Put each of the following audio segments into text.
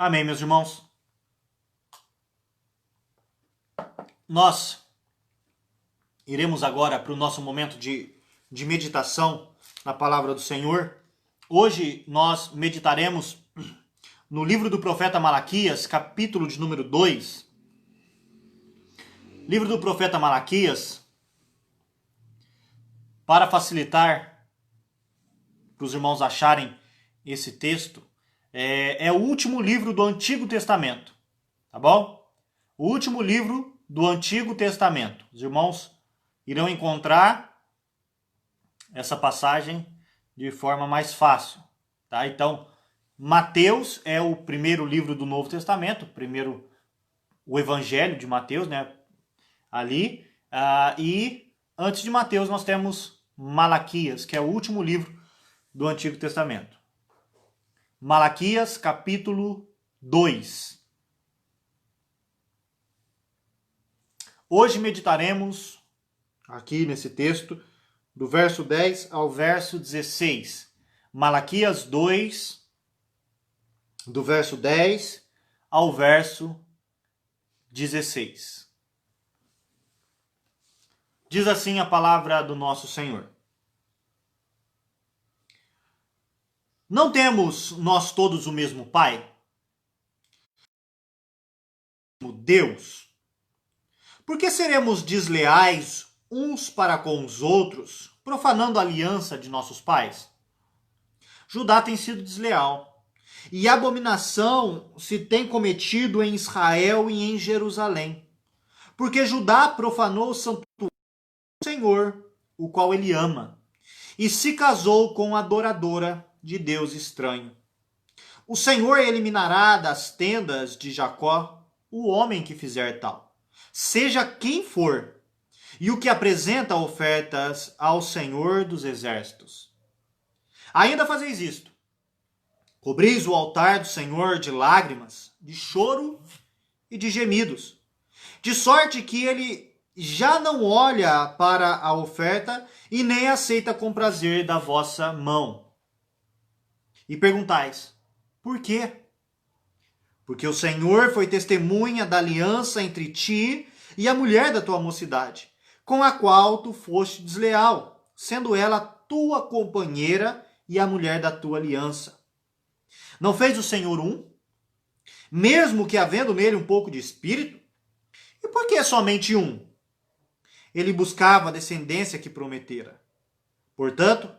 Amém, meus irmãos. Nós iremos agora para o nosso momento de meditação na palavra do Senhor. Hoje nós meditaremos no livro do profeta Malaquias, capítulo de número 2. Livro do profeta Malaquias, para facilitar para os irmãos acharem esse texto, é o último livro do Antigo Testamento, tá bom? O último livro do Antigo Testamento. Os irmãos irão encontrar essa passagem de forma mais fácil, tá? Então, Mateus é o primeiro livro do Novo Testamento, primeiro o Evangelho de Mateus, né? Ali, e antes de Mateus nós temos Malaquias, que é o último livro do Antigo Testamento. Malaquias, capítulo 2. Hoje meditaremos aqui nesse texto do verso 10 ao verso 16. Malaquias 2, do verso 10 ao verso 16. Diz assim a palavra do nosso Senhor. Não temos nós todos o mesmo Pai? Deus? Por que seremos desleais uns para com os outros, profanando a aliança de nossos pais? Judá tem sido desleal, e abominação se tem cometido em Israel e em Jerusalém, porque Judá profanou o santuário do Senhor, o qual ele ama, e se casou com a adoradora de Deus estranho. O Senhor eliminará das tendas de Jacó o homem que fizer tal, seja quem for, e o que apresenta ofertas ao Senhor dos exércitos. Ainda fazeis isto: cobris o altar do Senhor de lágrimas, de choro e de gemidos, de sorte que ele já não olha para a oferta e nem aceita com prazer da vossa mão. E perguntais: por quê? Porque o Senhor foi testemunha da aliança entre ti e a mulher da tua mocidade, com a qual tu foste desleal, sendo ela tua companheira e a mulher da tua aliança. Não fez o Senhor um? Mesmo que havendo nele um pouco de espírito? E por que somente um? Ele buscava a descendência que prometera. Portanto,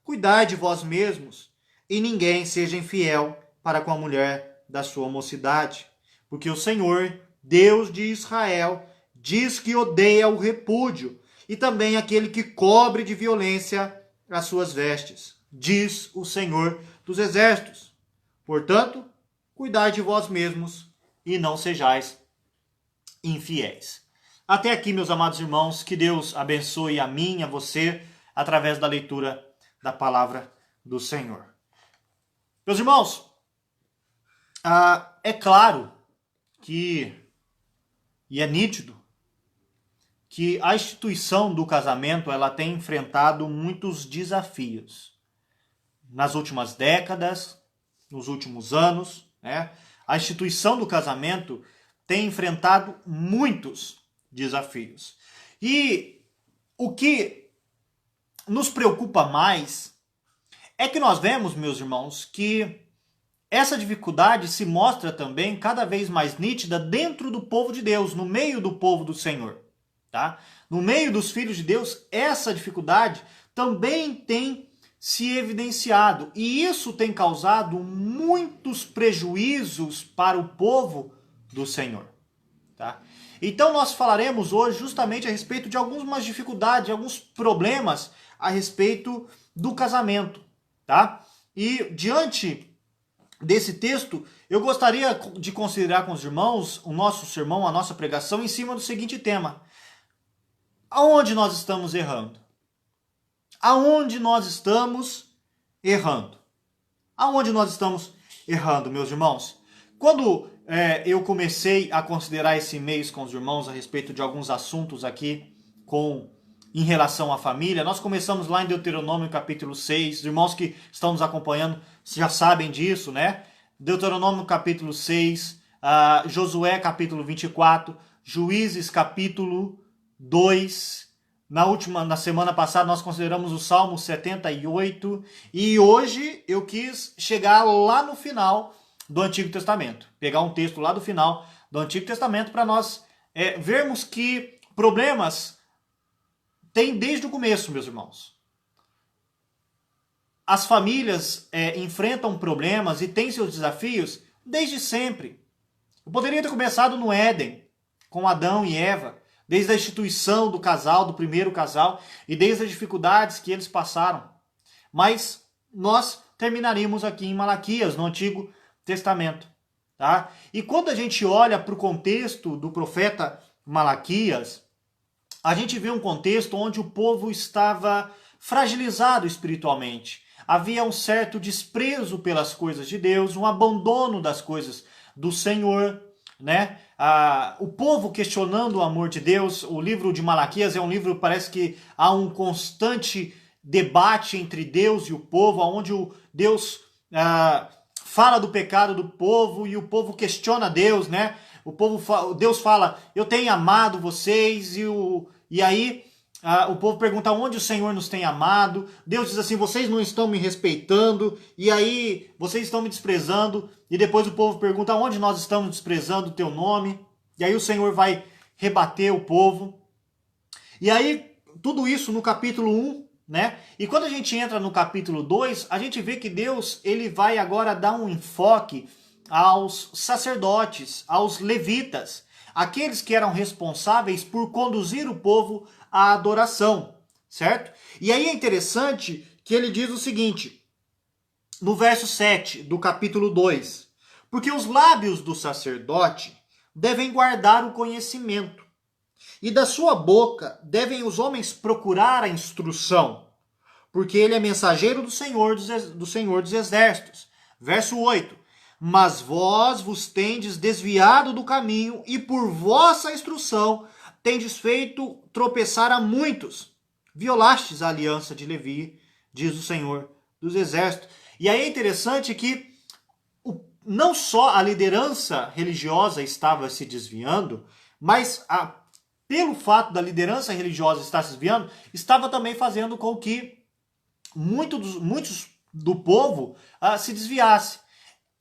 cuidai de vós mesmos, e ninguém seja infiel para com a mulher da sua mocidade, porque o Senhor, Deus de Israel, diz que odeia o repúdio, e também aquele que cobre de violência as suas vestes, diz o Senhor dos exércitos. Portanto, cuidai de vós mesmos, e não sejais infiéis. Até aqui, meus amados irmãos, que Deus abençoe a mim e a você através da leitura da palavra do Senhor. Meus irmãos, é claro que, e é nítido, que a instituição do casamento ela tem enfrentado muitos desafios. Nas últimas décadas, nos últimos anos, né, a instituição do casamento tem enfrentado muitos desafios. E o que nos preocupa mais é que nós vemos, meus irmãos, que essa dificuldade se mostra também cada vez mais nítida dentro do povo de Deus, no meio do povo do Senhor. Tá? No meio dos filhos de Deus, essa dificuldade também tem se evidenciado. E isso tem causado muitos prejuízos para o povo do Senhor. Tá? Então nós falaremos hoje justamente a respeito de algumas dificuldades, alguns problemas a respeito do casamento. Tá? E diante desse texto, eu gostaria de considerar com os irmãos o nosso sermão, a nossa pregação em cima do seguinte tema: aonde nós estamos errando? Aonde nós estamos errando? Aonde nós estamos errando, meus irmãos? Quando eu comecei a considerar esse mês com os irmãos a respeito de alguns assuntos aqui em relação à família, nós começamos lá em Deuteronômio capítulo 6. Os irmãos que estão nos acompanhando já sabem disso, né? Deuteronômio capítulo 6, Josué capítulo 24, Juízes capítulo 2. Na semana passada nós consideramos o Salmo 78 e hoje eu quis chegar lá no final do Antigo Testamento, pegar um texto lá do final do Antigo Testamento para nós vermos que problemas tem desde o começo, meus irmãos. As famílias enfrentam problemas e têm seus desafios desde sempre. Eu poderia ter começado no Éden, com Adão e Eva, desde a instituição do casal, do primeiro casal, e desde as dificuldades que eles passaram. Mas nós terminaríamos aqui em Malaquias, no Antigo Testamento. Tá? E quando a gente olha para o contexto do profeta Malaquias, a gente vê um contexto onde o povo estava fragilizado espiritualmente. Havia um certo desprezo pelas coisas de Deus, um abandono das coisas do Senhor, né? O povo questionando o amor de Deus. O livro de Malaquias é um livro, parece que há um constante debate entre Deus e o povo, onde Deus fala do pecado do povo e o povo questiona Deus, né? Deus fala, eu tenho amado vocês, e aí o povo pergunta onde o Senhor nos tem amado. Deus diz assim, vocês não estão me respeitando, e aí vocês estão me desprezando. E depois o povo pergunta onde nós estamos desprezando o teu nome. E aí o Senhor vai rebater o povo. E aí tudo isso no capítulo 1, né? E quando a gente entra no capítulo 2, a gente vê que Deus ele vai agora dar um enfoque aos sacerdotes, aos levitas, aqueles que eram responsáveis por conduzir o povo à adoração, certo? E aí é interessante que ele diz o seguinte, no verso 7 do capítulo 2, porque os lábios do sacerdote devem guardar o conhecimento, e da sua boca devem os homens procurar a instrução, porque ele é mensageiro do Senhor dos Exércitos. Verso 8, mas vós vos tendes desviado do caminho, e por vossa instrução tendes feito tropeçar a muitos. Violastes a aliança de Levi, diz o Senhor dos Exércitos. E aí é interessante que não só a liderança religiosa estava se desviando, mas pelo fato da liderança religiosa estar se desviando, estava também fazendo com que muitos do povo se desviasse.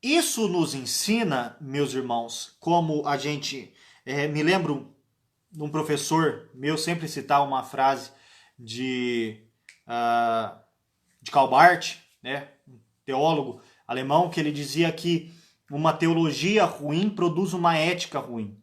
Isso nos ensina, meus irmãos, como a gente... me lembro de um professor meu sempre citar uma frase de Karl Barth, né, um teólogo alemão, que ele dizia que uma teologia ruim produz uma ética ruim.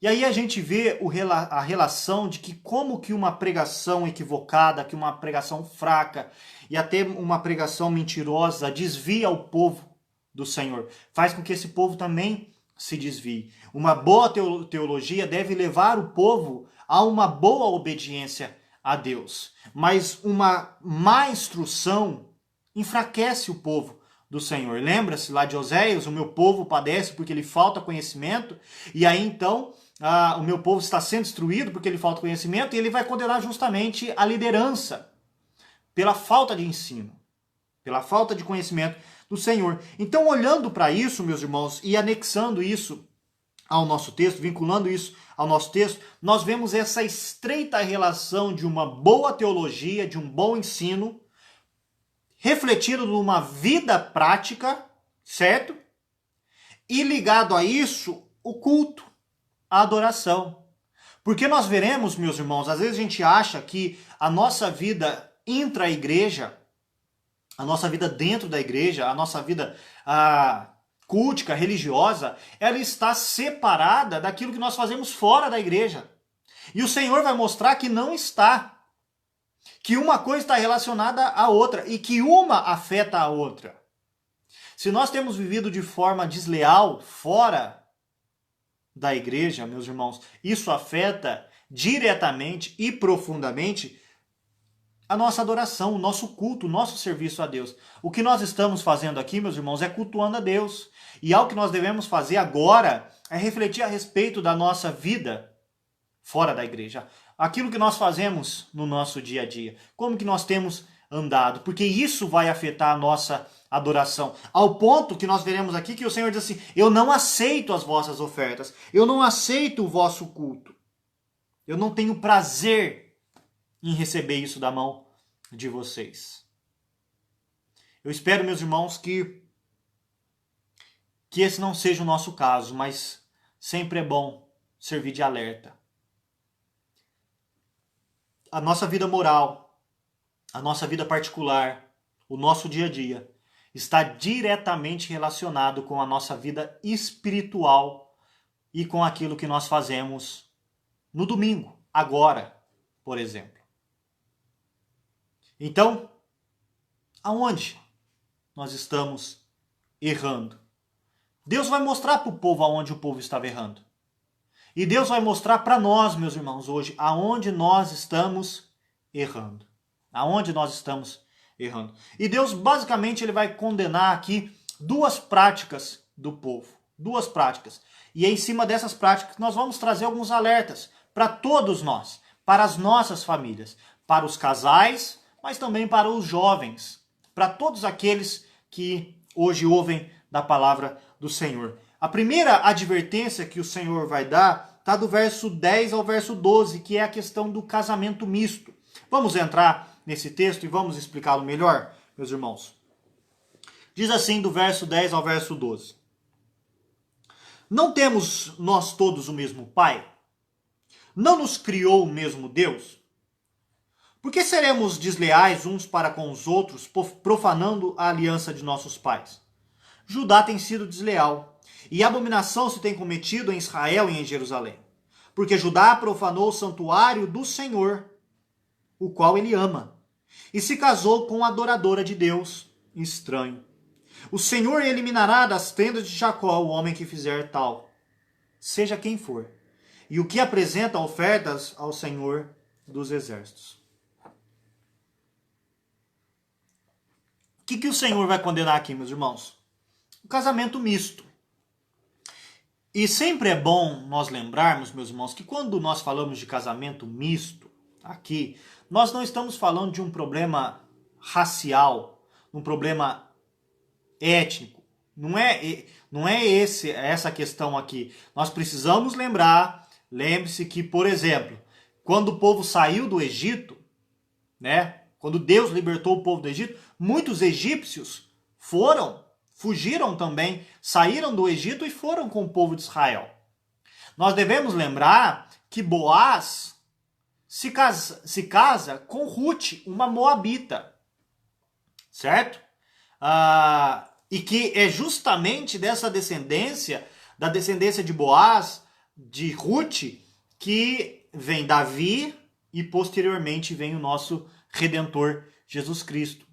E aí a gente vê a relação de que como que uma pregação equivocada, que uma pregação fraca e até uma pregação mentirosa desvia o povo do Senhor. Faz com que esse povo também se desvie. Uma boa teologia deve levar o povo a uma boa obediência a Deus. Mas uma má instrução enfraquece o povo do Senhor. Lembra-se lá de Oséias, o meu povo padece porque lhe falta conhecimento, e aí então o meu povo está sendo destruído porque lhe falta conhecimento, e ele vai condenar justamente a liderança pela falta de ensino, pela falta de conhecimento do Senhor. Então, olhando para isso, meus irmãos, e anexando isso ao nosso texto, vinculando isso ao nosso texto, nós vemos essa estreita relação de uma boa teologia, de um bom ensino, refletido numa vida prática, certo? E ligado a isso, o culto, a adoração. Porque nós veremos, meus irmãos, às vezes a gente acha que a nossa vida intra-igreja, a nossa vida dentro da igreja, a nossa vida cultica, religiosa, ela está separada daquilo que nós fazemos fora da igreja. E o Senhor vai mostrar que não está. Que uma coisa está relacionada à outra e que uma afeta a outra. Se nós temos vivido de forma desleal fora da igreja, meus irmãos, isso afeta diretamente e profundamente a nossa adoração, o nosso culto, o nosso serviço a Deus. O que nós estamos fazendo aqui, meus irmãos, é cultuando a Deus. E algo que nós devemos fazer agora é refletir a respeito da nossa vida fora da igreja. Aquilo que nós fazemos no nosso dia a dia. Como que nós temos andado, porque isso vai afetar a nossa adoração. Ao ponto que nós veremos aqui que o Senhor diz assim: eu não aceito as vossas ofertas, eu não aceito o vosso culto. Eu não tenho prazer em receber isso da mão de vocês. Eu espero, meus irmãos, que esse não seja o nosso caso, mas sempre é bom servir de alerta. A nossa vida moral, a nossa vida particular, o nosso dia a dia, está diretamente relacionado com a nossa vida espiritual e com aquilo que nós fazemos no domingo, agora, por exemplo. Então, aonde nós estamos errando? Deus vai mostrar para o povo aonde o povo estava errando. E Deus vai mostrar para nós, meus irmãos, hoje, aonde nós estamos errando. Aonde nós estamos errando. E Deus, basicamente, ele vai condenar aqui duas práticas do povo. Duas práticas. E é em cima dessas práticas que nós vamos trazer alguns alertas para todos nós, para as nossas famílias, para os casais, mas também para os jovens, para todos aqueles que hoje ouvem da palavra do Senhor. A primeira advertência que o Senhor vai dar está do verso 10 ao verso 12, que é a questão do casamento misto. Vamos entrar nesse texto e vamos explicá-lo melhor, meus irmãos. Diz assim do verso 10 ao verso 12. Não temos nós todos o mesmo Pai? Não nos criou o mesmo Deus? Por que seremos desleais uns para com os outros, profanando a aliança de nossos pais? Judá tem sido desleal, e abominação se tem cometido em Israel e em Jerusalém. Porque Judá profanou o santuário do Senhor, o qual ele ama, e se casou com a adoradora de Deus, estranho. O Senhor eliminará das tendas de Jacó o homem que fizer tal, seja quem for, e o que apresenta ofertas ao Senhor dos exércitos. O que o Senhor vai condenar aqui, meus irmãos? O casamento misto. E sempre é bom nós lembrarmos, meus irmãos, que quando nós falamos de casamento misto, aqui, nós não estamos falando de um problema racial, um problema étnico. Não é essa questão aqui. Nós precisamos lembrar, lembre-se que, por exemplo, quando o povo saiu do Egito, né? Quando Deus libertou o povo do Egito, muitos egípcios fugiram também, saíram do Egito e foram com o povo de Israel. Nós devemos lembrar que Boaz se casa com Ruth, uma moabita, certo? E que é justamente dessa descendência, da descendência de Boaz, de Ruth, que vem Davi e posteriormente vem o nosso Redentor Jesus Cristo.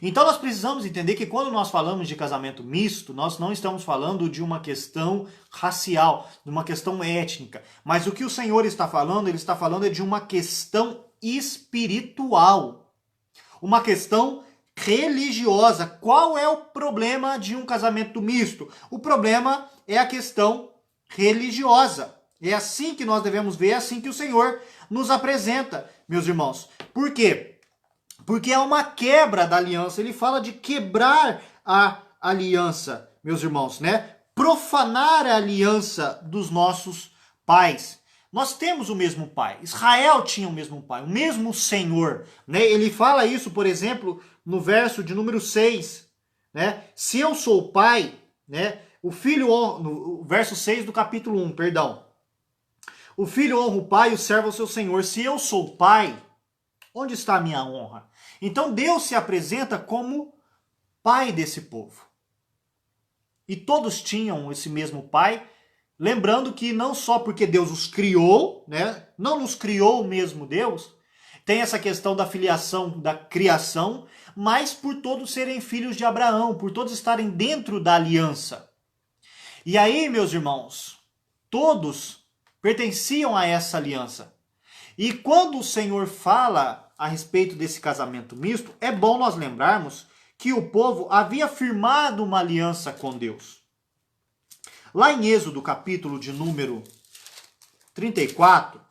Então nós precisamos entender que quando nós falamos de casamento misto, nós não estamos falando de uma questão racial, de uma questão étnica. Mas o que o Senhor está falando, ele está falando de uma questão espiritual. Uma questão religiosa. Qual é o problema de um casamento misto? O problema é a questão religiosa. É assim que nós devemos ver, é assim que o Senhor nos apresenta, meus irmãos. Por quê? Porque é uma quebra da aliança. Ele fala de quebrar a aliança, meus irmãos, né? Profanar a aliança dos nossos pais. Nós temos o mesmo pai. Israel tinha o mesmo pai, o mesmo Senhor, né? Ele fala isso, por exemplo, no verso de número 6, né? Se eu sou pai, né? O filho honra, no verso 6 do capítulo 1, perdão. O filho honra o pai e o servo ao seu senhor. Se eu sou pai, onde está a minha honra? Então Deus se apresenta como pai desse povo. E todos tinham esse mesmo pai, lembrando que não só porque Deus os criou, né? Não nos criou o mesmo Deus, tem essa questão da filiação, da criação, mas por todos serem filhos de Abraão, por todos estarem dentro da aliança. E aí, meus irmãos, todos pertenciam a essa aliança. E quando o Senhor fala a respeito desse casamento misto, é bom nós lembrarmos que o povo havia firmado uma aliança com Deus. Lá em Êxodo, capítulo de número 34,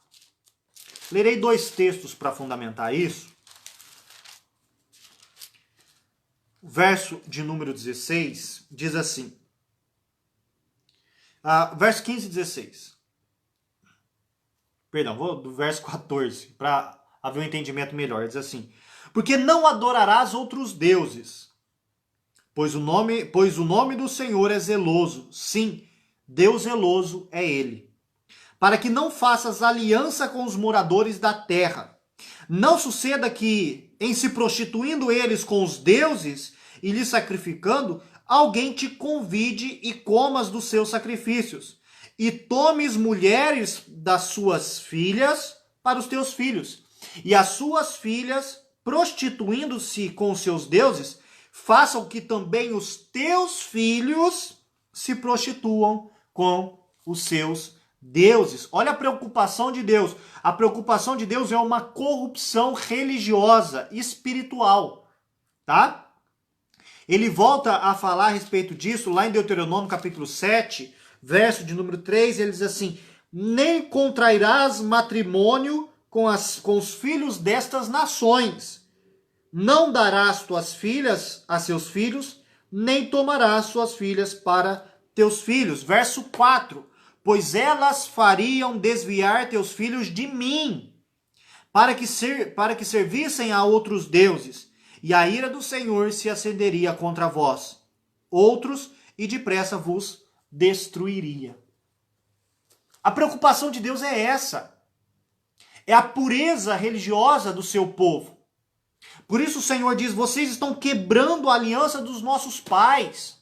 lerei dois textos para fundamentar isso. verso de número 16, diz assim, verso 15 e 16. Perdão, vou do verso 14, para haver um entendimento melhor. Diz assim, porque não adorarás outros deuses, pois o nome do Senhor é zeloso. Sim, Deus zeloso é Ele. Para que não faças aliança com os moradores da terra. Não suceda que, em se prostituindo eles com os deuses e lhes sacrificando, alguém te convide e comas dos seus sacrifícios, e tomes mulheres das suas filhas para os teus filhos, e as suas filhas, prostituindo-se com os seus deuses, façam que também os teus filhos se prostituam com os seus deuses. Olha a preocupação de Deus. A preocupação de Deus é uma corrupção religiosa, espiritual, tá? Ele volta a falar a respeito disso lá em Deuteronômio capítulo 7, verso de número 3, ele diz assim, nem contrairás matrimônio com os filhos destas nações, não darás tuas filhas a seus filhos, nem tomarás suas filhas para teus filhos. Verso 4, pois elas fariam desviar teus filhos de mim, para que servissem a outros deuses, e a ira do Senhor se acenderia contra vós, outros, e depressa vos destruiria. A preocupação de Deus é essa. É a pureza religiosa do seu povo. Por isso o Senhor diz, vocês estão quebrando a aliança dos nossos pais.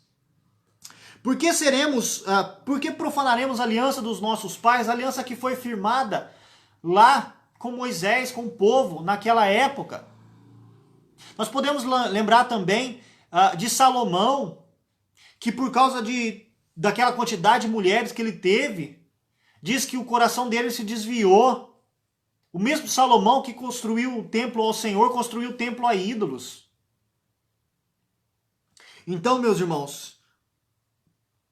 Por que profanaremos a aliança dos nossos pais, a aliança que foi firmada lá com Moisés, com o povo, naquela época? Nós podemos lembrar também de Salomão, que por causa daquela quantidade de mulheres que ele teve, diz que o coração dele se desviou. O mesmo Salomão que construiu o templo ao Senhor, construiu o templo a ídolos. Então, meus irmãos,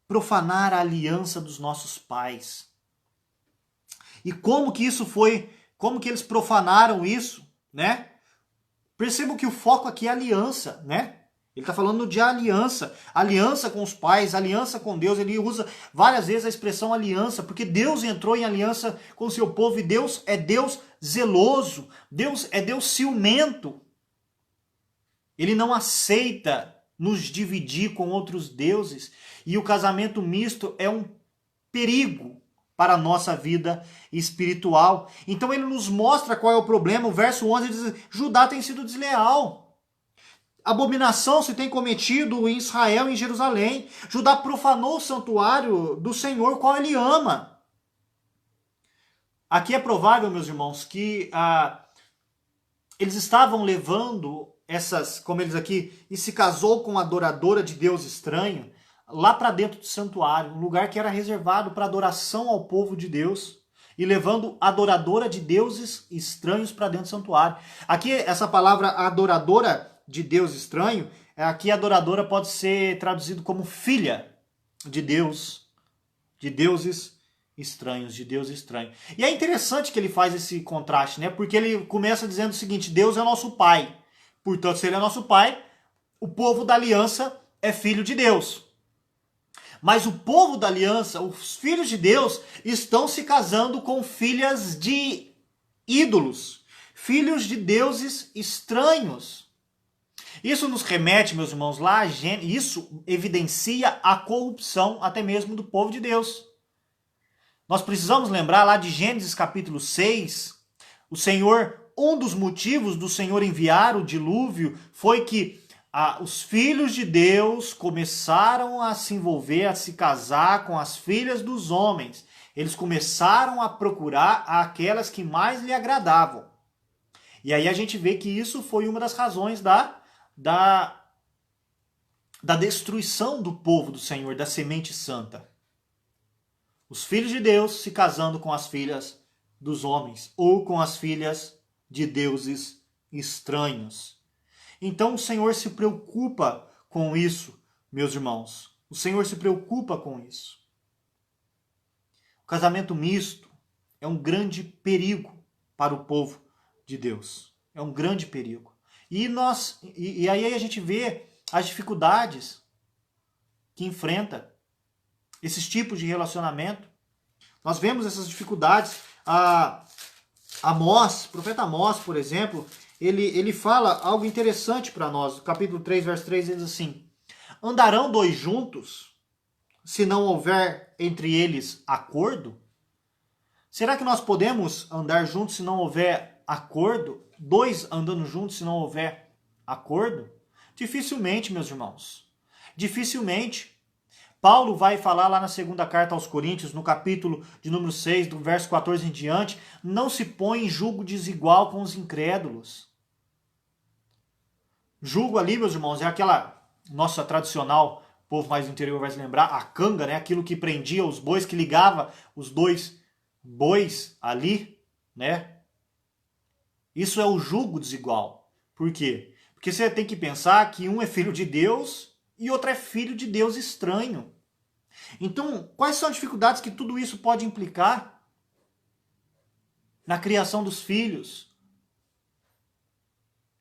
profanar a aliança dos nossos pais. E como que isso foi, como que eles profanaram isso, né? Percebam que o foco aqui é aliança, né? Ele está falando de aliança, aliança com os pais, aliança com Deus. Ele usa várias vezes a expressão aliança, porque Deus entrou em aliança com o seu povo e Deus é Deus zeloso, Deus é Deus ciumento. Ele não aceita nos dividir com outros deuses e o casamento misto é um perigo para a nossa vida espiritual. Então ele nos mostra qual é o problema. O verso 11 diz, Judá tem sido desleal. Abominação se tem cometido em Israel e em Jerusalém. Judá profanou o santuário do Senhor, qual ele ama. Aqui é provável, meus irmãos, que eles estavam levando como eles aqui, e se casou com uma adoradora de Deus estranho, lá para dentro do santuário, um lugar que era reservado para adoração ao povo de Deus, e levando adoradora de deuses estranhos para dentro do santuário. Aqui, essa palavra adoradora de Deus estranho, aqui adoradora pode ser traduzido como filha de Deus, de deuses estranhos, de Deus estranho. E é interessante que ele faz esse contraste, né? Porque ele começa dizendo o seguinte, Deus é nosso pai. Portanto, se ele é nosso pai, o povo da aliança é filho de Deus. Mas o povo da aliança, os filhos de Deus, estão se casando com filhas de ídolos, filhos de deuses estranhos. Isso nos remete, meus irmãos, lá, isso evidencia a corrupção até mesmo do povo de Deus. Nós precisamos lembrar lá de Gênesis capítulo 6, o Senhor, um dos motivos do Senhor enviar o dilúvio foi que os filhos de Deus começaram a se envolver, a se casar com as filhas dos homens. Eles começaram a procurar aquelas que mais lhe agradavam. E aí a gente vê que isso foi uma das razões da destruição do povo do Senhor, da semente santa. Os filhos de Deus se casando com as filhas dos homens, ou com as filhas de deuses estranhos. Então o Senhor se preocupa com isso, meus irmãos. O Senhor se preocupa com isso. O casamento misto é um grande perigo para o povo de Deus. É um grande perigo. E aí a gente vê as dificuldades que enfrenta esses tipos de relacionamento. Nós vemos essas dificuldades. Amós, o profeta Amós, por exemplo, ele fala algo interessante para nós. No capítulo 3, verso 3, ele diz assim: andarão dois juntos, se não houver entre eles acordo? Será que nós podemos andar juntos se não houver acordo? Dois andando juntos se não houver acordo? Dificilmente, meus irmãos. Dificilmente. Paulo vai falar lá na segunda carta aos Coríntios, no capítulo de número 6, do verso 14 em diante, não se põe em julgo desigual com os incrédulos. Julgo ali, meus irmãos, é aquela nossa tradicional, o povo mais do interior vai se lembrar, a canga, né? Aquilo que prendia os bois, que ligava os dois bois ali, né? Isso é o julgo desigual. Por quê? Porque você tem que pensar que um é filho de Deus e outro é filho de Deus estranho. Então, quais são as dificuldades que tudo isso pode implicar na criação dos filhos,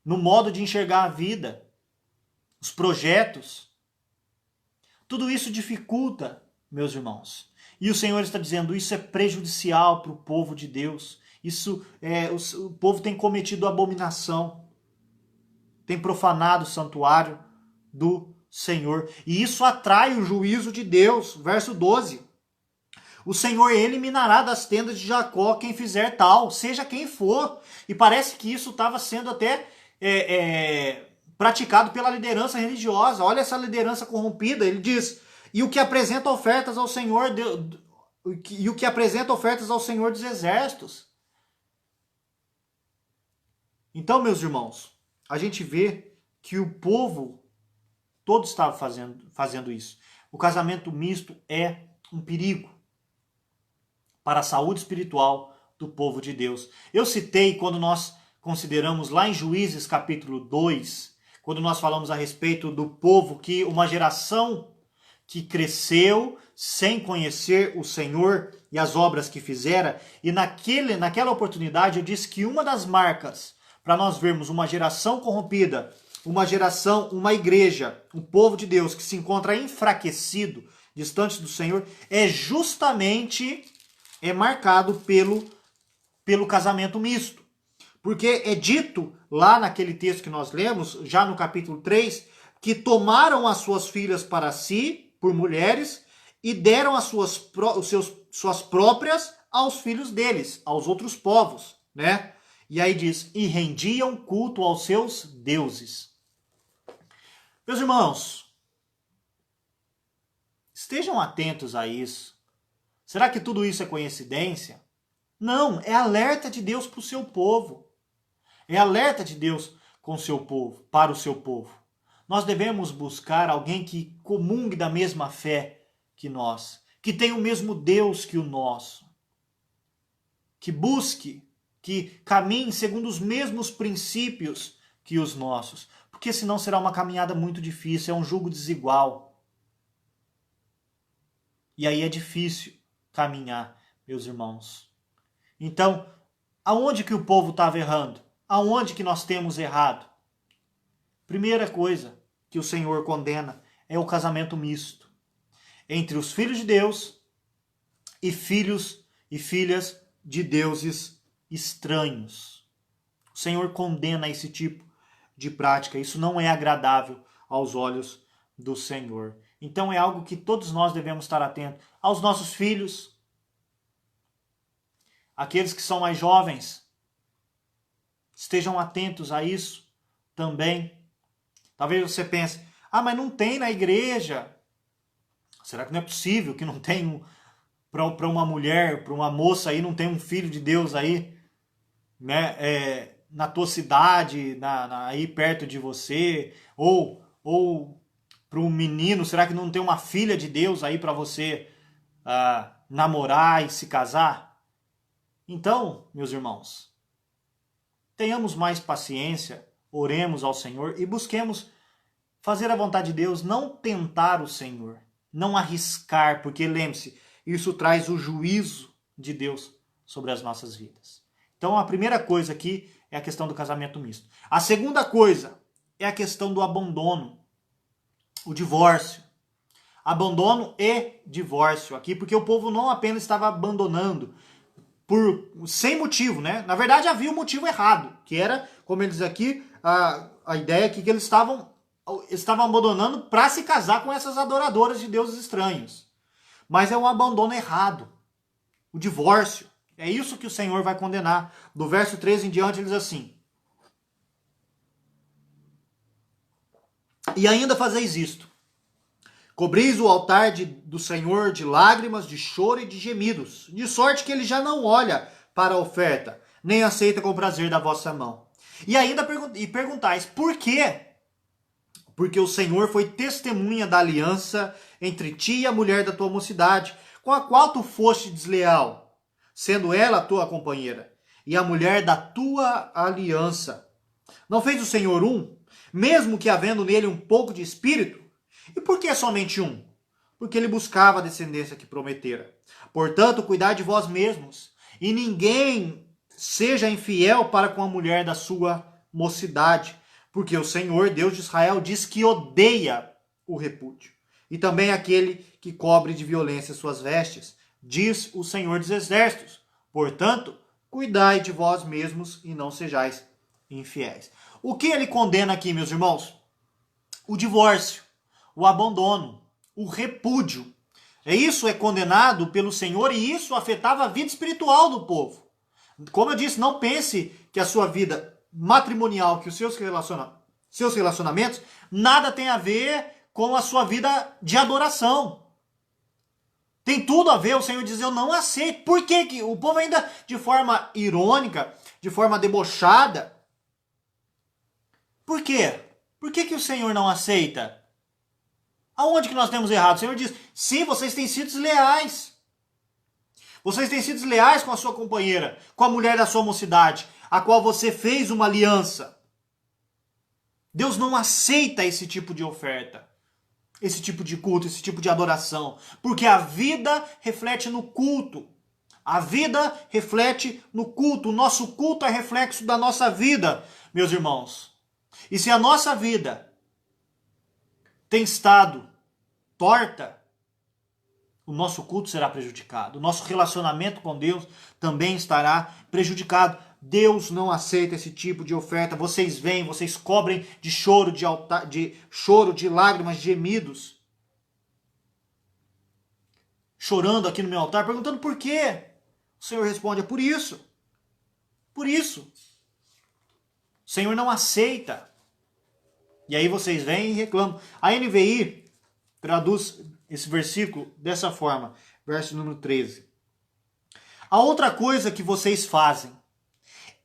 no modo de enxergar a vida, os projetos? Tudo isso dificulta, meus irmãos. E o Senhor está dizendo, isso é prejudicial para o povo de Deus. O povo tem cometido abominação, tem profanado o santuário do Senhor. E isso atrai o juízo de Deus. Verso 12. O Senhor eliminará das tendas de Jacó quem fizer tal, seja quem for. E parece que isso estava sendo até praticado pela liderança religiosa. Olha essa liderança corrompida. Ele diz, e o que apresenta ofertas ao Senhor, e o que apresenta ofertas ao Senhor dos Exércitos. Então, meus irmãos, a gente vê que o povo todo estava fazendo isso. O casamento misto é um perigo para a saúde espiritual do povo de Deus. Eu citei quando nós consideramos lá em Juízes capítulo 2, quando nós falamos a respeito do povo, que uma geração que cresceu sem conhecer o Senhor e as obras que fizera, e naquela oportunidade eu disse que uma das marcas para nós vermos uma geração corrompida, uma igreja, um povo de Deus que se encontra enfraquecido, distante do Senhor, é marcado pelo casamento misto. Porque é dito lá naquele texto que nós lemos, já no capítulo 3, que tomaram as suas filhas para si, por mulheres, e deram as suas próprias aos filhos deles, aos outros povos, né? E aí diz, e rendiam culto aos seus deuses. Meus irmãos, estejam atentos a isso. Será que tudo isso é coincidência? Não, é alerta de Deus para o seu povo. É alerta de Deus com o seu povo, para o seu povo. Nós devemos buscar alguém que comungue da mesma fé que nós, que tenha o mesmo Deus que o nosso, que busque, que caminhe segundo os mesmos princípios que os nossos, porque senão será uma caminhada muito difícil, é um jugo desigual. E aí é difícil caminhar, meus irmãos. Então, aonde que o povo estava errando? Aonde que nós temos errado? Primeira coisa que o Senhor condena é o casamento misto entre os filhos de Deus e filhos e filhas de deuses estranhos. O Senhor condena esse tipo de prática. Isso não é agradável aos olhos do Senhor. Então é algo que todos nós devemos estar atentos. Aos nossos filhos, aqueles que são mais jovens, estejam atentos a isso também. Talvez você pense, mas não tem na igreja. Será que não é possível que não tem para uma mulher, para uma moça aí, não tem um filho de Deus aí, né, na tua cidade, aí perto de você, ou para um menino, será que não tem uma filha de Deus aí para você namorar e se casar? Então, meus irmãos, tenhamos mais paciência, oremos ao Senhor e busquemos fazer a vontade de Deus, não tentar o Senhor, não arriscar, porque lembre-se, isso traz o juízo de Deus sobre as nossas vidas. Então a primeira coisa aqui é a questão do casamento misto. A segunda coisa é a questão do abandono. o divórcio. Abandono e divórcio aqui, porque o povo não apenas estava abandonando sem motivo, né? Na verdade havia um motivo errado, que era, como eles aqui, a ideia aqui que eles estavam abandonando para se casar com essas adoradoras de deuses estranhos. Mas é um abandono errado, o divórcio. É isso que o Senhor vai condenar. Do verso 13 em diante, ele diz assim: e ainda fazeis isto: cobris o altar do Senhor de lágrimas, de choro e de gemidos, de sorte que ele já não olha para a oferta, nem aceita com prazer da vossa mão. E ainda perguntais, por quê? Porque o Senhor foi testemunha da aliança entre ti e a mulher da tua mocidade, com a qual tu foste desleal, sendo ela a tua companheira, e a mulher da tua aliança. Não fez o Senhor um, mesmo que havendo nele um pouco de espírito? E por que somente um? Porque ele buscava a descendência que prometera. Portanto, cuidai de vós mesmos, e ninguém seja infiel para com a mulher da sua mocidade, porque o Senhor, Deus de Israel, diz que odeia o repúdio, e também aquele que cobre de violência suas vestes, diz o Senhor dos Exércitos. Portanto, cuidai de vós mesmos e não sejais infiéis. O que ele condena aqui, meus irmãos? O divórcio, o abandono, o repúdio. Isso é condenado pelo Senhor e isso afetava a vida espiritual do povo. Como eu disse, não pense que a sua vida matrimonial, que os seus relacionamentos, nada tem a ver com a sua vida de adoração. Tem tudo a ver, o Senhor diz, eu não aceito. Por que o povo ainda, de forma irônica, de forma debochada, por quê? Por que o Senhor não aceita? Aonde que nós temos errado? O Senhor diz, sim, vocês têm sido desleais. Vocês têm sido desleais com a sua companheira, com a mulher da sua mocidade, a qual você fez uma aliança. Deus não aceita esse tipo de oferta, esse tipo de culto, esse tipo de adoração, porque a vida reflete no culto. A vida reflete no culto. O nosso culto é reflexo da nossa vida, meus irmãos. E se a nossa vida tem estado torta, o nosso culto será prejudicado. O nosso relacionamento com Deus também estará prejudicado. Deus não aceita esse tipo de oferta. Vocês vêm, vocês cobrem de choro, de lágrimas, de gemidos. Chorando aqui no meu altar, perguntando por quê. O Senhor responde, é por isso. Por isso. O Senhor não aceita. E aí vocês vêm e reclamam. A NVI traduz esse versículo dessa forma, verso número 13. A outra coisa que vocês fazem,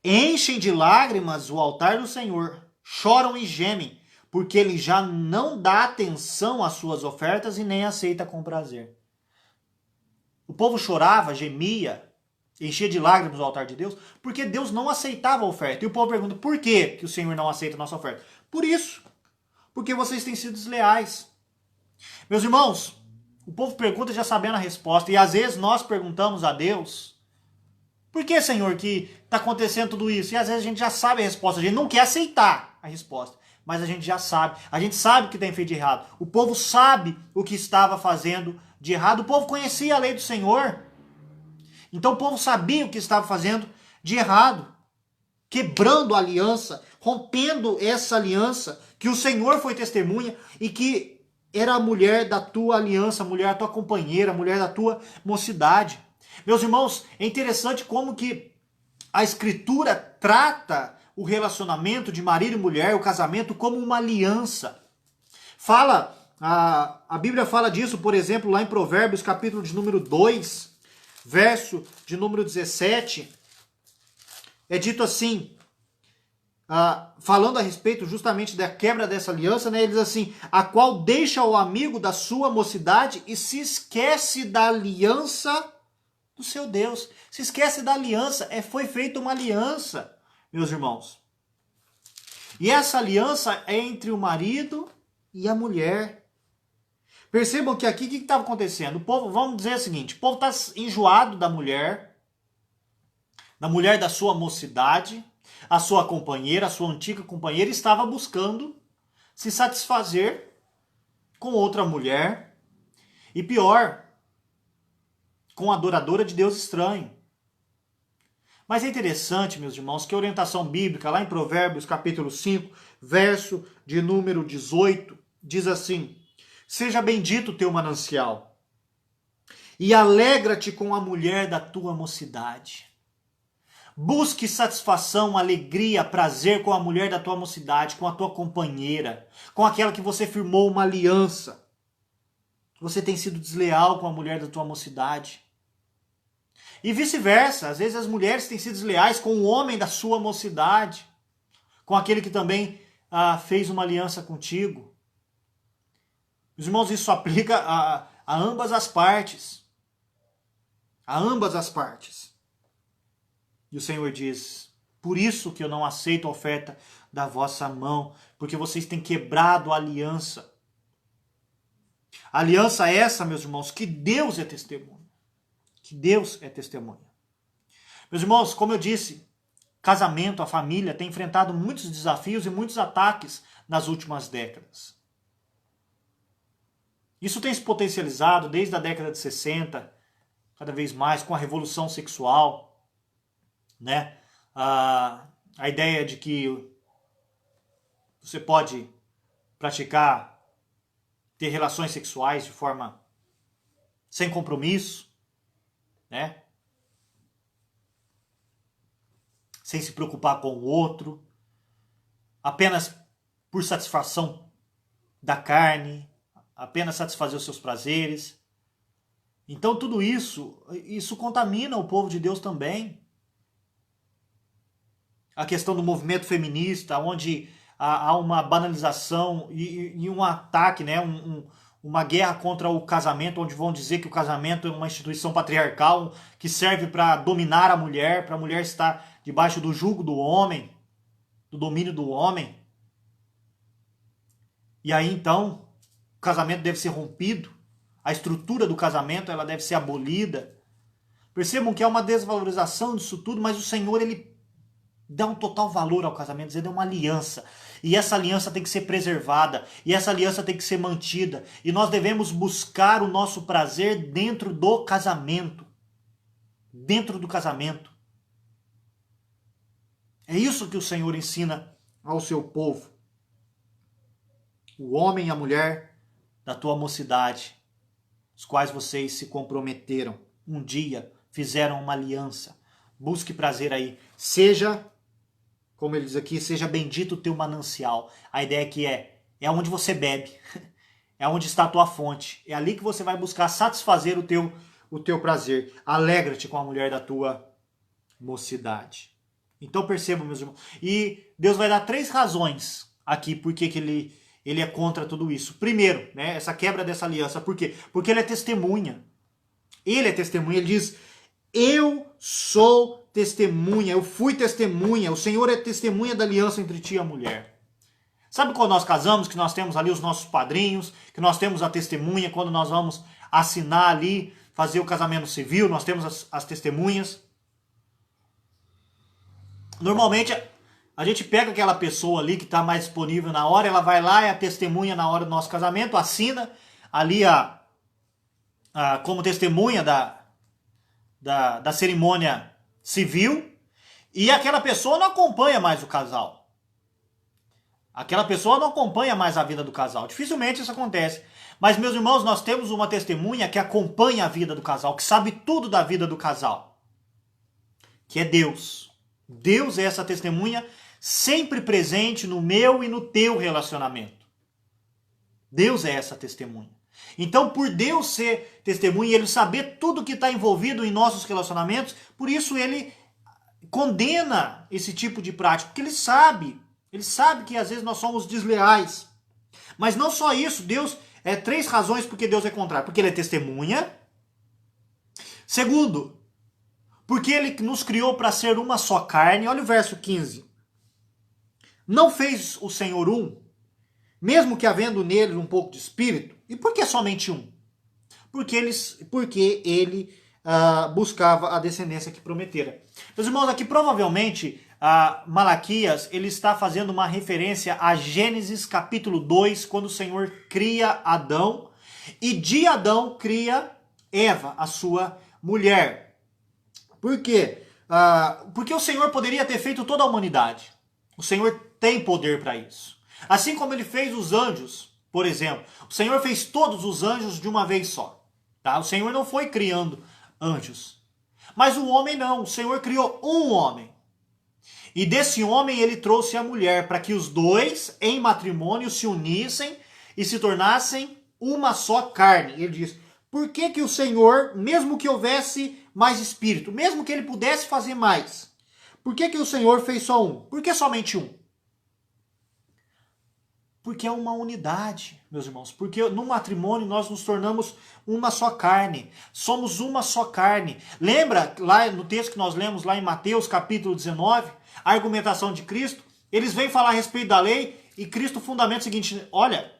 enchem de lágrimas o altar do Senhor, choram e gemem, porque ele já não dá atenção às suas ofertas e nem aceita com prazer. O povo chorava, gemia, enchia de lágrimas o altar de Deus, porque Deus não aceitava a oferta. E o povo pergunta, por que o Senhor não aceita a nossa oferta? Por isso, porque vocês têm sido desleais. Meus irmãos, o povo pergunta já sabendo a resposta, e às vezes nós perguntamos a Deus, por que, Senhor, que está acontecendo tudo isso? E às vezes a gente já sabe a resposta, a gente não quer aceitar a resposta, mas a gente já sabe, a gente sabe o que tem feito de errado. O povo sabe o que estava fazendo de errado, o povo conhecia a lei do Senhor, então o povo sabia o que estava fazendo de errado, quebrando a aliança, rompendo essa aliança, que o Senhor foi testemunha e que era a mulher da tua aliança, a mulher da tua companheira, a mulher da tua mocidade. Meus irmãos, é interessante como que a Escritura trata o relacionamento de marido e mulher, o casamento, como uma aliança. A Bíblia fala disso, por exemplo, lá em Provérbios, capítulo de número 2, verso de número 17, é dito assim, falando a respeito justamente da quebra dessa aliança, né, ele diz assim, a qual deixa o amigo da sua mocidade e se esquece da aliança do seu Deus. Se esquece da aliança, foi feita uma aliança, meus irmãos. E essa aliança é entre o marido e a mulher. Percebam que aqui o que estava acontecendo? O povo, vamos dizer o seguinte, o povo está enjoado da mulher da sua mocidade, a sua companheira, a sua antiga companheira, estava buscando se satisfazer com outra mulher e pior, com a adoradora de Deus estranho. Mas é interessante, meus irmãos, que a orientação bíblica, lá em Provérbios capítulo 5, verso de número 18, diz assim: seja bendito o teu manancial, e alegra-te com a mulher da tua mocidade. Busque satisfação, alegria, prazer com a mulher da tua mocidade, com a tua companheira, com aquela que você firmou uma aliança. Você tem sido desleal com a mulher da tua mocidade. E vice-versa, às vezes as mulheres têm sido desleais com o homem da sua mocidade, com aquele que também fez uma aliança contigo. Meus irmãos, isso aplica a ambas as partes. A ambas as partes. E o Senhor diz: por isso que eu não aceito a oferta da vossa mão, porque vocês têm quebrado a aliança. A aliança é essa, meus irmãos, que Deus é testemunha. Que Deus é testemunha. Meus irmãos, como eu disse, casamento, a família tem enfrentado muitos desafios e muitos ataques nas últimas décadas. Isso tem se potencializado desde a década de 60, cada vez mais, com a revolução sexual, né? A ideia de que você pode praticar, ter relações sexuais de forma sem compromisso, né? Sem se preocupar com o outro, apenas por satisfação da carne, apenas satisfazer os seus prazeres. Então tudo isso contamina o povo de Deus também. A questão do movimento feminista, onde há uma banalização e um ataque, né? Uma guerra contra o casamento, onde vão dizer que o casamento é uma instituição patriarcal que serve para dominar a mulher, para a mulher estar debaixo do jugo do homem, do domínio do homem. E aí então, o casamento deve ser rompido, a estrutura do casamento ela deve ser abolida. Percebam que é uma desvalorização disso tudo, mas o Senhor ele dá um total valor ao casamento, ele é uma aliança. E essa aliança tem que ser preservada, e essa aliança tem que ser mantida. E nós devemos buscar o nosso prazer dentro do casamento. Dentro do casamento. É isso que o Senhor ensina ao seu povo. O homem e a mulher da tua mocidade, os quais vocês se comprometeram. Um dia fizeram uma aliança. Busque prazer aí. Seja, como ele diz aqui, seja bendito o teu manancial. A ideia aqui é onde você bebe. É onde está a tua fonte. É ali que você vai buscar satisfazer o teu prazer. Alegra-te com a mulher da tua mocidade. Então percebam, meus irmãos. E Deus vai dar 3 razões aqui porque que ele é contra tudo isso. Primeiro, né, essa quebra dessa aliança. Por quê? Porque ele é testemunha. Ele é testemunha. Ele diz: eu sou testemunha, eu fui testemunha, o Senhor é testemunha da aliança entre ti e a mulher. Sabe quando nós casamos, que nós temos ali os nossos padrinhos, que nós temos a testemunha, quando nós vamos assinar ali, fazer o casamento civil, nós temos as testemunhas. Normalmente a gente pega aquela pessoa ali que está mais disponível na hora, ela vai lá, é a testemunha na hora do nosso casamento, assina ali como testemunha da cerimônia civil, e aquela pessoa não acompanha mais o casal. Aquela pessoa não acompanha mais a vida do casal. Dificilmente isso acontece. Mas, meus irmãos, nós temos uma testemunha que acompanha a vida do casal, que sabe tudo da vida do casal, que é Deus. Deus é essa testemunha sempre presente no meu e no teu relacionamento. Deus é essa testemunha. Então, por Deus ser testemunha e Ele saber tudo que está envolvido em nossos relacionamentos, por isso Ele condena esse tipo de prática, porque Ele sabe que às vezes nós somos desleais. Mas não só isso, Deus, 3 razões porque Deus é contrário. Porque Ele é testemunha. Segundo, porque Ele nos criou para ser uma só carne. Olha o verso 15. Não fez o Senhor um, mesmo que havendo nele um pouco de espírito. E por que somente um? Porque ele buscava a descendência que prometera. Meus irmãos, aqui provavelmente Malaquias, ele está fazendo uma referência a Gênesis capítulo 2, quando o Senhor cria Adão, e de Adão cria Eva, a sua mulher. Por quê? Porque o Senhor poderia ter feito toda a humanidade. O Senhor tem poder para isso. Assim como ele fez os anjos, por exemplo. O Senhor fez todos os anjos de uma vez só. Tá? O Senhor não foi criando anjos. Mas o homem não. O Senhor criou um homem. E desse homem ele trouxe a mulher para que os dois, em matrimônio, se unissem e se tornassem uma só carne. Ele diz, por que o Senhor, mesmo que houvesse mais espírito, mesmo que ele pudesse fazer mais, por que o Senhor fez só um? Por que somente um? Porque é uma unidade, meus irmãos. Porque no matrimônio nós nos tornamos uma só carne. Somos uma só carne. Lembra lá no texto que nós lemos lá em Mateus capítulo 19, a argumentação de Cristo? Eles vêm falar a respeito da lei e Cristo fundamenta o seguinte, olha,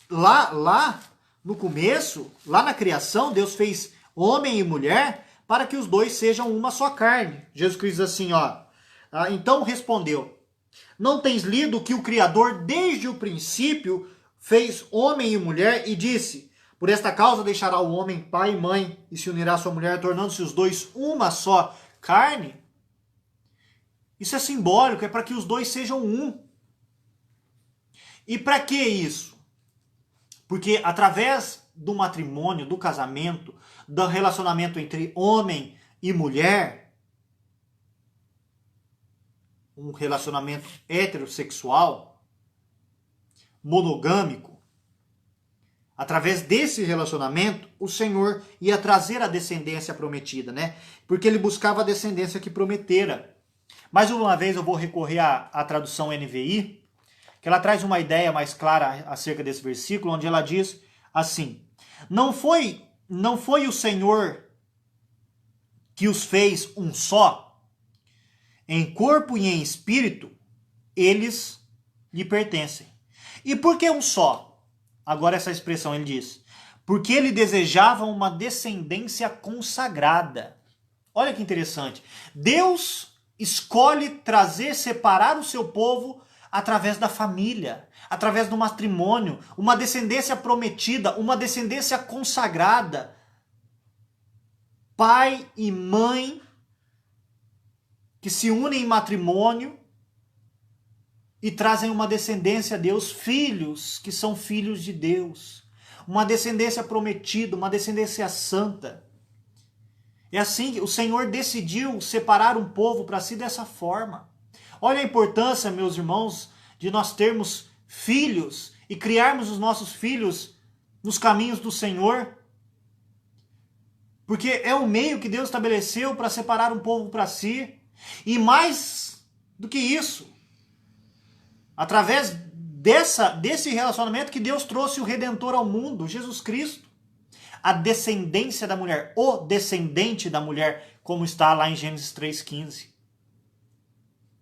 lá no começo, lá na criação, Deus fez homem e mulher para que os dois sejam uma só carne. Jesus Cristo diz assim, então respondeu, não tens lido que o Criador desde o princípio fez homem e mulher e disse, por esta causa deixará o homem pai e mãe e se unirá à sua mulher, tornando-se os dois uma só carne? Isso é simbólico, é para que os dois sejam um. E para que isso? Porque através do matrimônio, do casamento, do relacionamento entre homem e mulher, um relacionamento heterossexual, monogâmico, através desse relacionamento, o Senhor ia trazer a descendência prometida, né? Porque ele buscava a descendência que prometera. Mais uma vez eu vou recorrer à tradução NVI, que ela traz uma ideia mais clara acerca desse versículo, onde ela diz assim, não foi o Senhor que os fez um só, em corpo e em espírito, eles lhe pertencem. E por que um só? Agora essa expressão ele diz, porque ele desejava uma descendência consagrada. Olha que interessante. Deus escolhe separar o seu povo através da família, através do matrimônio, uma descendência prometida, uma descendência consagrada. Pai e mãe que se unem em matrimônio e trazem uma descendência a Deus, filhos que são filhos de Deus, uma descendência prometida, uma descendência santa. É assim que o Senhor decidiu separar um povo para si dessa forma. Olha a importância, meus irmãos, de nós termos filhos e criarmos os nossos filhos nos caminhos do Senhor. Porque é o meio que Deus estabeleceu para separar um povo para si. E mais do que isso, através desse relacionamento que Deus trouxe o Redentor ao mundo, Jesus Cristo. A descendência da mulher, o descendente da mulher, como está lá em Gênesis 3,15.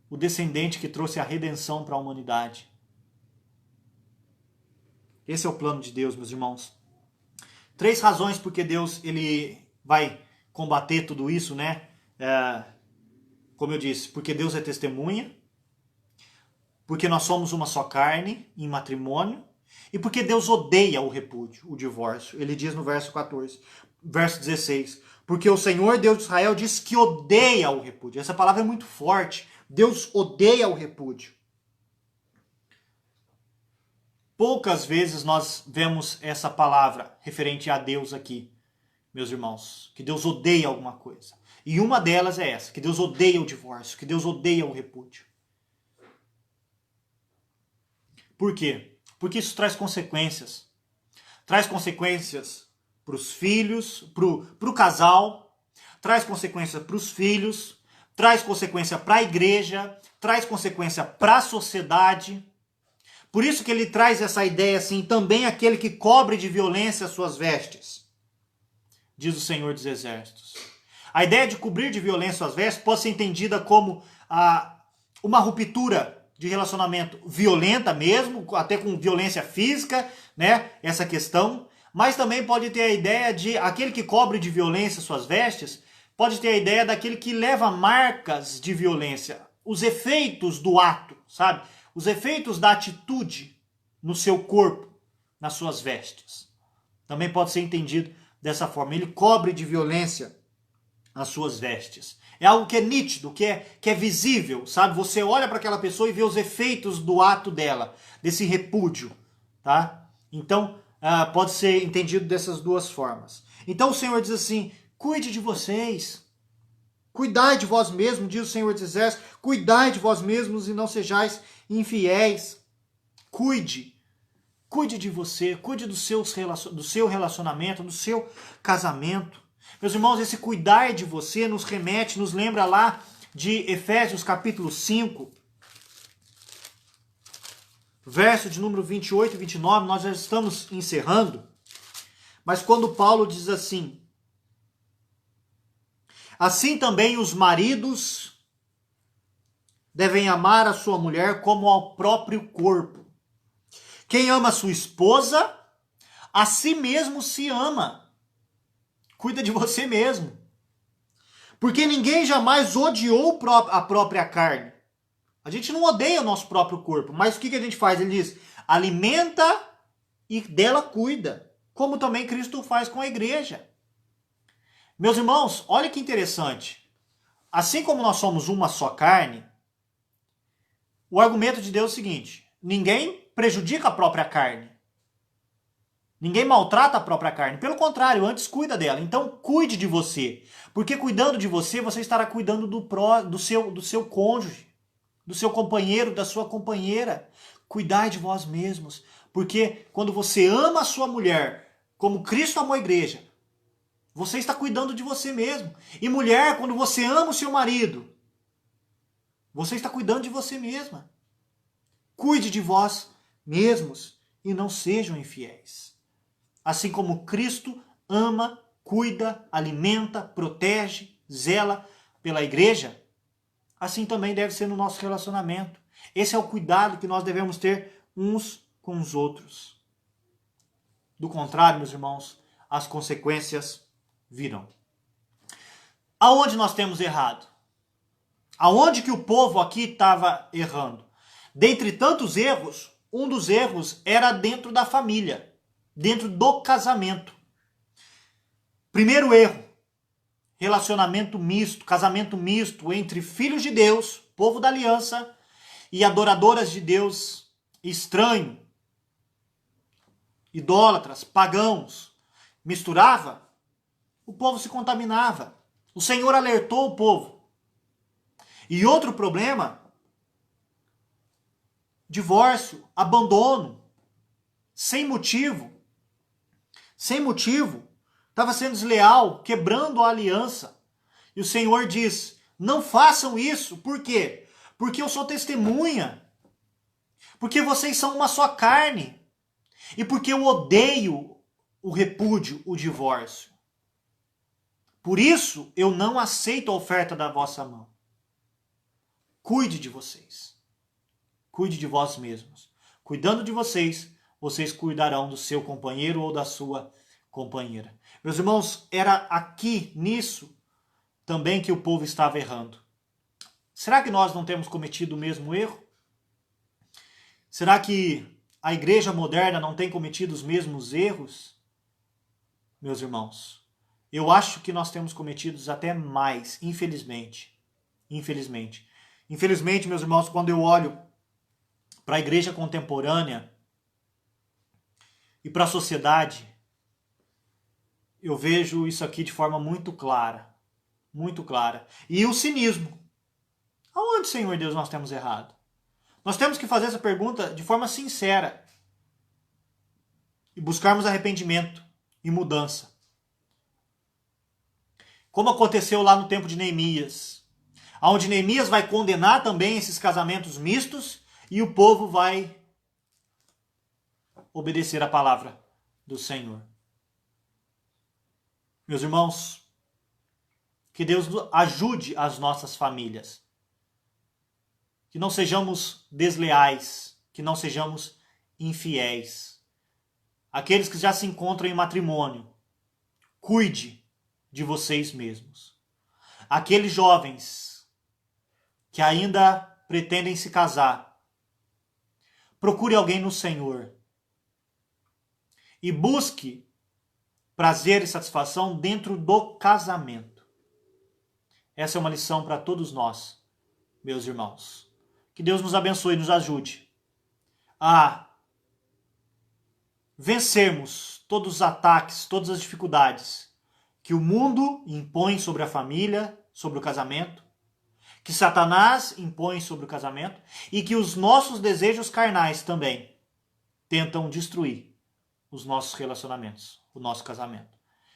O descendente que trouxe a redenção para a humanidade. Esse é o plano de Deus, meus irmãos. 3 razões porque Deus ele vai combater tudo isso, né? Como eu disse, porque Deus é testemunha, porque nós somos uma só carne em matrimônio, e porque Deus odeia o repúdio, o divórcio. Ele diz no verso 14, verso 16, porque o Senhor Deus de Israel diz que odeia o repúdio. Essa palavra é muito forte. Deus odeia o repúdio. Poucas vezes nós vemos essa palavra referente a Deus aqui, meus irmãos, que Deus odeia alguma coisa. E uma delas é essa, que Deus odeia o divórcio, que Deus odeia o repúdio. Por quê? Porque isso traz consequências. Traz consequências para os filhos, para o casal, traz consequência para os filhos, traz consequência para a igreja, traz consequência para a sociedade. Por isso que ele traz essa ideia assim, também aquele que cobre de violência as suas vestes, diz o Senhor dos Exércitos. A ideia de cobrir de violência as vestes pode ser entendida como uma ruptura de relacionamento violenta mesmo, até com violência física, né? Essa questão. Mas também pode ter a ideia de aquele que cobre de violência suas vestes, pode ter a ideia daquele que leva marcas de violência, os efeitos do ato, sabe? Os efeitos da atitude no seu corpo, nas suas vestes. Também pode ser entendido dessa forma. Ele cobre de violência as suas vestes. É algo que é nítido, que é visível, sabe? Você olha para aquela pessoa e vê os efeitos do ato dela, desse repúdio, tá? Então, pode ser entendido dessas duas formas. Então o Senhor diz assim, cuide de vocês, cuidai de vós mesmos, diz o Senhor dos Exércitos, cuidai de vós mesmos e não sejais infiéis. Cuide de você, cuide do seu relacionamento, do seu casamento. Meus irmãos, esse cuidar de você nos remete, nos lembra lá de Efésios capítulo 5, verso de número 28 e 29, nós já estamos encerrando, mas quando Paulo diz assim, assim também os maridos devem amar a sua mulher como ao próprio corpo. Quem ama sua esposa, a si mesmo se ama. Cuida de você mesmo. Porque ninguém jamais odiou a própria carne. A gente não odeia o nosso próprio corpo, mas o que a gente faz? Ele diz, alimenta e dela cuida, como também Cristo faz com a igreja. Meus irmãos, olha que interessante. Assim como nós somos uma só carne, o argumento de Deus é o seguinte, ninguém prejudica a própria carne. Ninguém maltrata a própria carne. Pelo contrário, antes cuida dela. Então cuide de você. Porque cuidando de você, você estará cuidando do seu cônjuge, do seu companheiro, da sua companheira. Cuidai de vós mesmos. Porque quando você ama a sua mulher, como Cristo amou a igreja, você está cuidando de você mesmo. E mulher, quando você ama o seu marido, você está cuidando de você mesma. Cuide de vós mesmos e não sejam infiéis. Assim como Cristo ama, cuida, alimenta, protege, zela pela igreja, assim também deve ser no nosso relacionamento. Esse é o cuidado que nós devemos ter uns com os outros. Do contrário, meus irmãos, as consequências virão. Aonde nós temos errado? Aonde que o povo aqui estava errando? Dentre tantos erros, um dos erros era dentro da família. Dentro do casamento. Primeiro erro, relacionamento misto, casamento misto entre filhos de Deus, povo da aliança, e adoradoras de Deus estranho, idólatras, pagãos. Misturava, o povo se contaminava. O Senhor alertou o povo. E outro problema, divórcio, abandono, sem motivo, estava sendo desleal, quebrando a aliança. E o Senhor diz, não façam isso. Por quê? Porque eu sou testemunha. Porque vocês são uma só carne. E porque eu odeio o repúdio, o divórcio. Por isso, eu não aceito a oferta da vossa mão. Cuide de vocês. Cuide de vós mesmos. Cuidando de vocês, vocês cuidarão do seu companheiro ou da sua companheira. Meus irmãos, era aqui, nisso, também que o povo estava errando. Será que nós não temos cometido o mesmo erro? Será que a igreja moderna não tem cometido os mesmos erros? Meus irmãos, eu acho que nós temos cometido até mais, infelizmente. Infelizmente. Infelizmente, meus irmãos, quando eu olho para a igreja contemporânea, e para a sociedade, eu vejo isso aqui de forma muito clara. Muito clara. E o cinismo. Aonde, Senhor Deus, nós temos errado? Nós temos que fazer essa pergunta de forma sincera. E buscarmos arrependimento e mudança. Como aconteceu lá no tempo de Neemias. Onde Neemias vai condenar também esses casamentos mistos e o povo vai obedecer a palavra do Senhor. Meus irmãos, que Deus ajude as nossas famílias. Que não sejamos desleais, que não sejamos infiéis. Aqueles que já se encontram em matrimônio, cuide de vocês mesmos. Aqueles jovens que ainda pretendem se casar, procure alguém no Senhor e busque prazer e satisfação dentro do casamento. Essa é uma lição para todos nós, meus irmãos. Que Deus nos abençoe e nos ajude a vencermos todos os ataques, todas as dificuldades que o mundo impõe sobre a família, sobre o casamento, que Satanás impõe sobre o casamento e que os nossos desejos carnais também tentam destruir os nossos relacionamentos, o nosso casamento.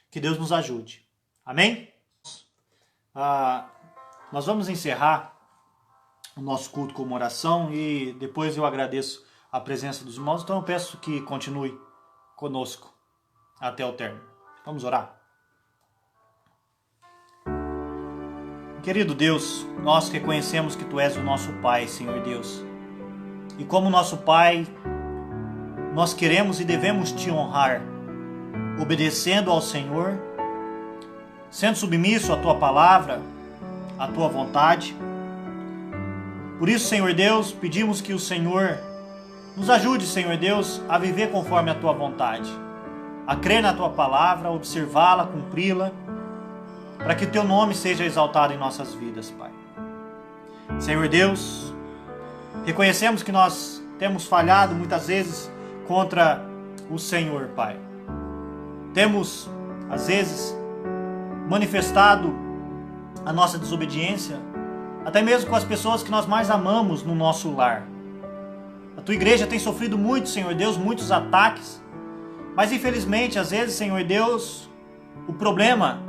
Que Deus nos ajude. Amém? Nós vamos encerrar o nosso culto com uma oração e depois eu agradeço a presença dos irmãos, então eu peço que continue conosco até o término. Vamos orar? Querido Deus, nós reconhecemos que Tu és o nosso Pai, Senhor Deus. E como nosso Pai, nós queremos e devemos Te honrar, obedecendo ao Senhor, sendo submisso à Tua palavra, à Tua vontade. Por isso, Senhor Deus, pedimos que o Senhor nos ajude, Senhor Deus, a viver conforme a Tua vontade, a crer na Tua palavra, a observá-la, cumpri-la, para que o Teu nome seja exaltado em nossas vidas, Pai. Senhor Deus, reconhecemos que nós temos falhado muitas vezes contra o Senhor, Pai. Temos, às vezes, manifestado a nossa desobediência, até mesmo com as pessoas que nós mais amamos no nosso lar. A Tua igreja tem sofrido muito, Senhor Deus, muitos ataques, mas infelizmente, às vezes, Senhor Deus, o problema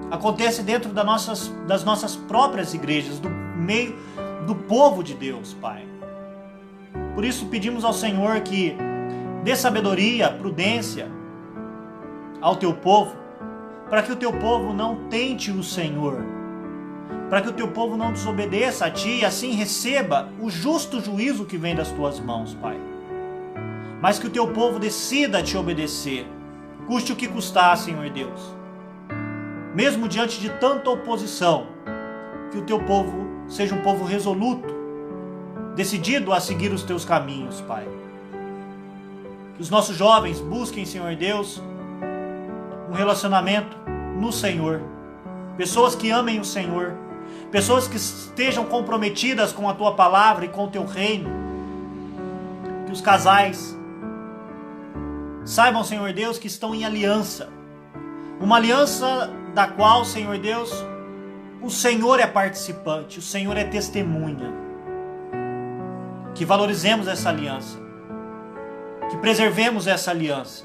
acontece dentro das nossas próprias igrejas, do meio do povo de Deus, Pai. Por isso pedimos ao Senhor que dê sabedoria, prudência ao Teu povo, para que o Teu povo não tente o Senhor, para que o Teu povo não desobedeça a Ti e assim receba o justo juízo que vem das Tuas mãos, Pai. Mas que o Teu povo decida Te obedecer, custe o que custar, Senhor Deus. Mesmo diante de tanta oposição, que o Teu povo seja um povo resoluto, decidido a seguir os Teus caminhos, Pai. Que os nossos jovens busquem, Senhor Deus, um relacionamento no Senhor. Pessoas que amem o Senhor, pessoas que estejam comprometidas com a Tua palavra e com o Teu reino. Que os casais saibam, Senhor Deus, que estão em aliança. Uma aliança da qual, Senhor Deus, o Senhor é participante, o Senhor é testemunha. Que valorizemos essa aliança, que preservemos essa aliança,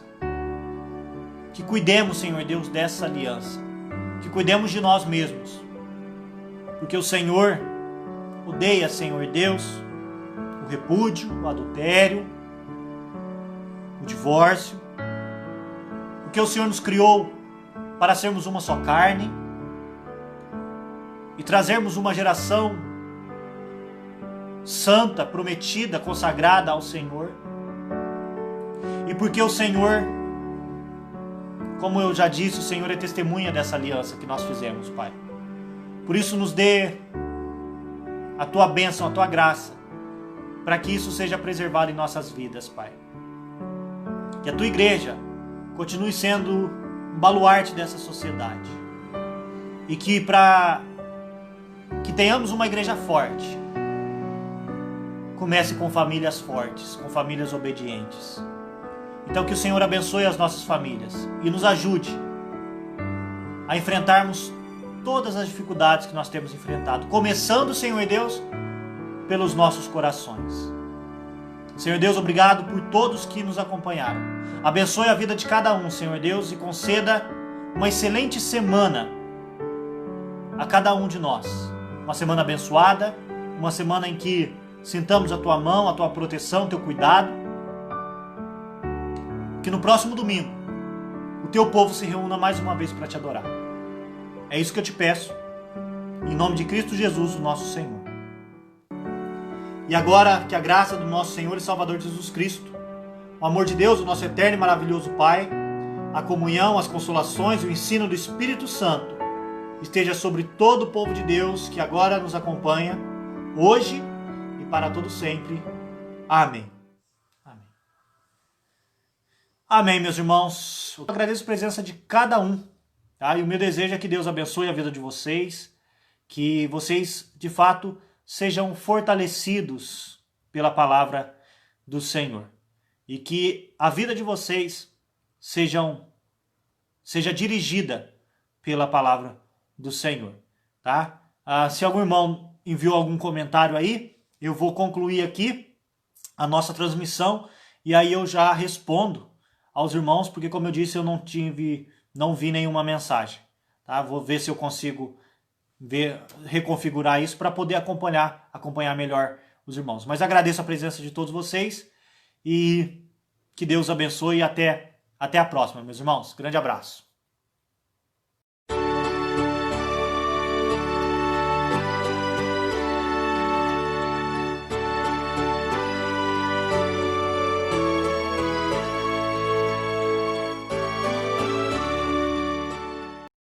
que cuidemos, Senhor Deus, dessa aliança, que cuidemos de nós mesmos, porque o Senhor odeia, Senhor Deus, o repúdio, o adultério, o divórcio, porque o Senhor nos criou para sermos uma só carne e trazermos uma geração santa, prometida, consagrada ao Senhor. E porque o Senhor, como eu já disse, o Senhor é testemunha dessa aliança que nós fizemos, Pai. Por isso nos dê a Tua bênção, a Tua graça, para que isso seja preservado em nossas vidas, Pai. Que a Tua igreja continue sendo baluarte dessa sociedade e que tenhamos uma igreja forte, comece com famílias fortes, com famílias obedientes. Então que o Senhor abençoe as nossas famílias e nos ajude a enfrentarmos todas as dificuldades que nós temos enfrentado, começando, Senhor Deus, pelos nossos corações. Senhor Deus, obrigado por todos que nos acompanharam. Abençoe a vida de cada um, Senhor Deus, e conceda uma excelente semana a cada um de nós. Uma semana abençoada, uma semana em que sintamos a Tua mão, a Tua proteção, o Teu cuidado. Que no próximo domingo o Teu povo se reúna mais uma vez para Te adorar. É isso que eu te peço, em nome de Cristo Jesus, o nosso Senhor. E agora, que a graça do nosso Senhor e Salvador Jesus Cristo, o amor de Deus, o nosso eterno e maravilhoso Pai, a comunhão, as consolações e o ensino do Espírito Santo esteja sobre todo o povo de Deus que agora nos acompanha, hoje e para todo sempre. Amém. Amém. Amém, meus irmãos. Eu agradeço a presença de cada um, tá? E o meu desejo é que Deus abençoe a vida de vocês, que vocês, de fato, sejam fortalecidos pela palavra do Senhor. E que a vida de vocês seja dirigida pela palavra do Senhor, tá? Se algum irmão enviou algum comentário aí, eu vou concluir aqui a nossa transmissão e aí eu já respondo aos irmãos, porque como eu disse, eu não vi nenhuma mensagem, tá? Vou ver se eu consigo reconfigurar isso para poder acompanhar melhor os irmãos. Mas agradeço a presença de todos vocês e que Deus abençoe e até a próxima, meus irmãos. Grande abraço.